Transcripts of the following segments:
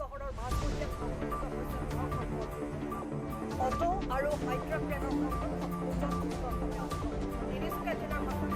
চহৰৰ মাজমজিয়াত অটো আৰু হাইড্ৰা ট্ৰেইনৰ তিনিচুকীয়া জিলাৰ মাজত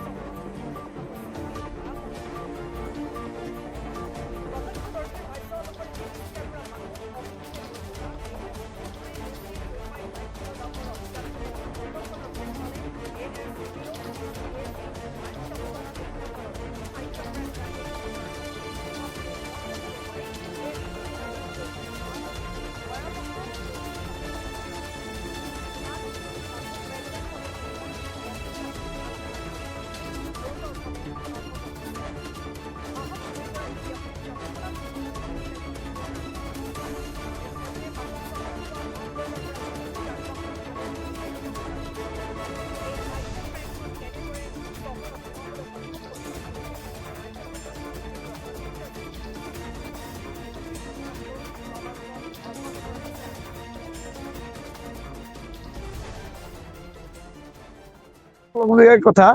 কথা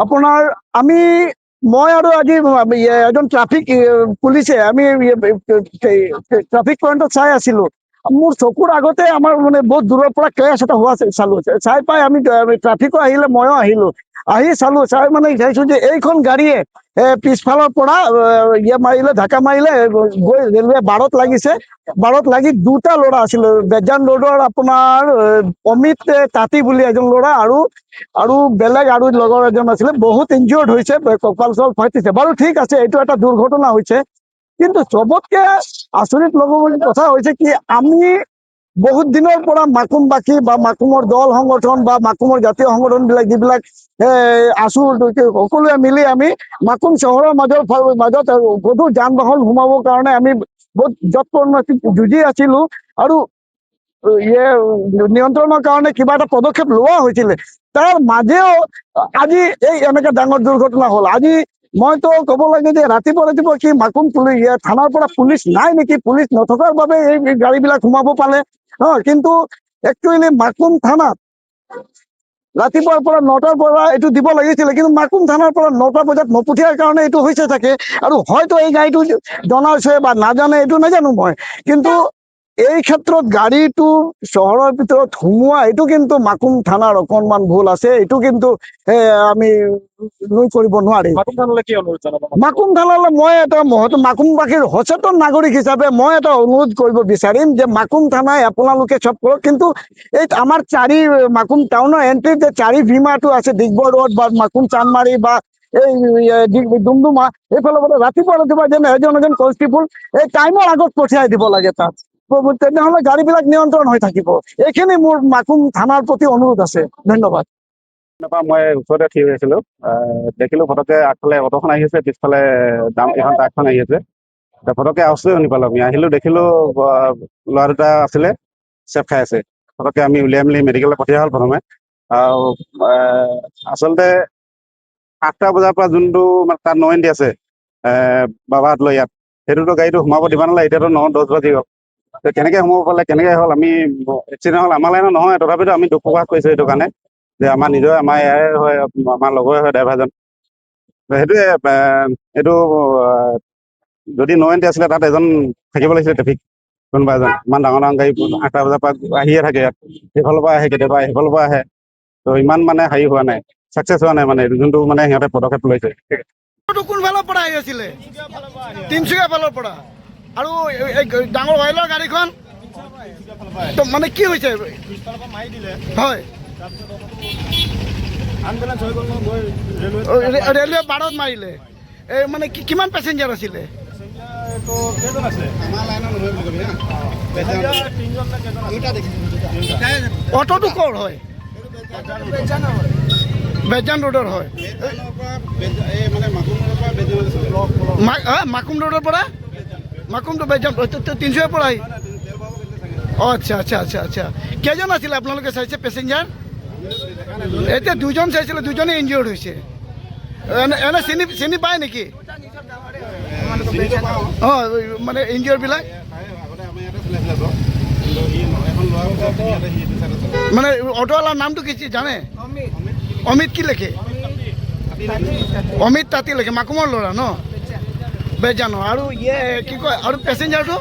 আপোনাৰ মই আৰু আজি এজন ট্ৰাফিক পুলিচে আমি ট্ৰাফিক পইণ্টত চাই আছিলো মোৰ চকুৰ আগতে আমাৰ মানে বহুত দূৰৰ পৰা ক্ৰেছ এটা হোৱা চালো চাই পাই আমি ট্ৰাফিকো আহিলে ময়ো আহি চালো চাই মানে চাইছো যে এইখন গাড়ীয়ে পিছফালৰ পৰা মাৰিলে ঢাকা মাৰিলে গৈ ৰেলৱে বাৰত লাগি দুটা ল'ৰা আছিলে বেজান ৰোডৰ আপোনাৰ অমিত তাঁতী বুলি এজন ল'ৰা আৰু বেলেগ আৰু লগৰ এজন আছিলে বহুত ইনজিয়ৰ্ড হৈছে কঁকাল চল ফাটিছে বাৰু ঠিক আছে এইটো এটা দুৰ্ঘটনা হৈছে কিন্তু চবতকে আচৰিত লগা কথা হৈছে কি আমি বহুত দিনৰ পৰা মাকুমবাসী বা মাকুমৰ দল সংগঠন বা মাকুমৰ জাতীয় সংগঠন বিলাক যিবিলাক আছো সকলোৱে মিলি আমি মাকুম চহৰৰ মাজত গধুৰ যান বাহন সোমাবৰ কাৰণে আমি বহুত যৎপৰোনাস্তি যুঁজি আছিলো আৰু নিয়ন্ত্ৰণৰ কাৰণে কিবা এটা পদক্ষেপ লোৱা হৈছিলে তাৰ মাজেও আজি এই এনেকে ডাঙৰ দুৰ্ঘটনা হ'ল আজি মইতো ক'ব লাগে যে ৰাতিপুৱা কি মাকুম থানাৰ পৰা পুলিচ নাই নেকি পুলিচ নথকাৰ বাবে এই গাড়ীবিলাক সোমাব পালে কিন্তু একচুৱেলি মাকুম থানাত ৰাতিপুৱাৰ পৰা 9টাৰ পৰা এইটো দিব লাগিছিলে কিন্তু মাকুম থানাৰ পৰা 9টা বজাত নপঠিয়াৰ কাৰণে এইটো হৈছে চাগে আৰু হয়তো এই গাড়ীটো জনাইছে বা নাজানে এইটো নাজানো মই কিন্তু এই ক্ষেত্ৰত গাড়ীটো চহৰৰ ভিতৰত সোমোৱা এইটো কিন্তু মাকুম থানাৰ অকণমান ভুল আছে এইটো কিন্তু আমি লৈ কৰিব নোৱাৰি মাকুম থানালৈ মই এটা মাকুমবাসীৰ সচেতন নাগৰিক হিচাপে মই এটা অনুৰোধ কৰিব বিচাৰিম যে মাকুম থানাই আপোনালোকে চব কৰক কিন্তু এই আমাৰ মাকুম টাউনৰ এণ্ট্ৰিত যে 4 ভীমাটো আছে ডিগবৈ ৰোড বা মাকুম চান্দমাৰি বা এই ডুমডুমা এইফালে ৰাতিপুৱা যেন এজন কনষ্টেবল এই টাইমৰ আগত পঠিয়াই দিব লাগে তাত তেনেহলে গাড়ীবিলাক নিয়ন্ত্ৰণ হৈ থাকিব এইখিনি মোৰ মাকুম থানাৰ প্ৰতি অনুৰোধ আছে ধন্যবাদ মই ওচৰতে থিয় হৈ আছিলো দেখিলো ফটকে আগফালে অটোখন আহি আছে পিছফালে এখন ট্ৰাকখন আহি আছে ফটকে আওচটোৱে শুনি পালো আমি আহিলো দেখিলো ল'ৰা দুটা আছিলে চেপ খাই আছে ফটকে আমি উলিয়াই মেলি মেডিকেললৈ পঠিওৱা হ'ল প্ৰথমে আৰু আচলতে 8টা বজাৰ পৰা যোনটো তাত 9 এণ্টি আছে বাবাহঁত লৈ ইয়াত সেইটোতো গাড়ীটো সোমাব দিব নালাগে এতিয়াতো 9-10 বাজি গ'ল কেনেকে সোমাব পালে কেনেকে হ'ল আমি এক্সিডেণ্ট হ'ল আমাৰ লাইনত নহয় তথাপিতো আমি দুখ প্ৰকাশ কৰিছো সেইটো কাৰণে যে আমাৰ ইয়াৰে হয় আমাৰ লগৰে হয় ড্ৰাইভাৰজন সেইটোৱে এইটো যদি 9 এণ্টি আছিলে তাত এজন থাকিব লাগিছিলে ট্ৰেফিক কোনোবা এজন ইমান ডাঙৰ গাড়ী 8টা বজাৰ পৰা আহিয়ে থাকে ইয়াত সেইফালৰ পৰা আহে কেতিয়াবা সেইফালৰ পৰা আহে তো ইমান মানে হেৰি হোৱা নাই ছাকচেছ হোৱা নাই মানে যোনটো মানে সিহঁতে পদক্ষেপ লৈছে কোনফালৰ পৰা আহি আছিলে তিনিচুকীয়া ফালৰ পৰা আৰু ডাঙৰ অইলৰ গাড়ীখন মানে কি হৈছে হয় ৰেলৱে বাৰত মাৰিলে মানে কিমান পেচেঞ্জাৰ আছিলে অটোটো ক'ৰ হয় বেজান ৰোডৰ হয় মাকুম ৰোডৰ পৰা মাকুম টু বেজান তিনিচুকীয়াৰ পৰা আহি আচ্ছা কেইজন আছিলে আপোনালোকে চাইছে পেচেঞ্জাৰ এতিয়া দুজন চাইছিলে দুজনে ইনজিয়ৰ্ড হৈছে এনে চিনি পায় নেকি মানে ইনজিয়ৰবিলাক মানে অটোৱালাৰ নামটো কি জানে অমিত কি লিখে অমিত তাঁতী লিখে মাকুমৰ ল'ৰা ন বেজানো আৰু কি কয় আৰু পেচেঞ্জাৰটো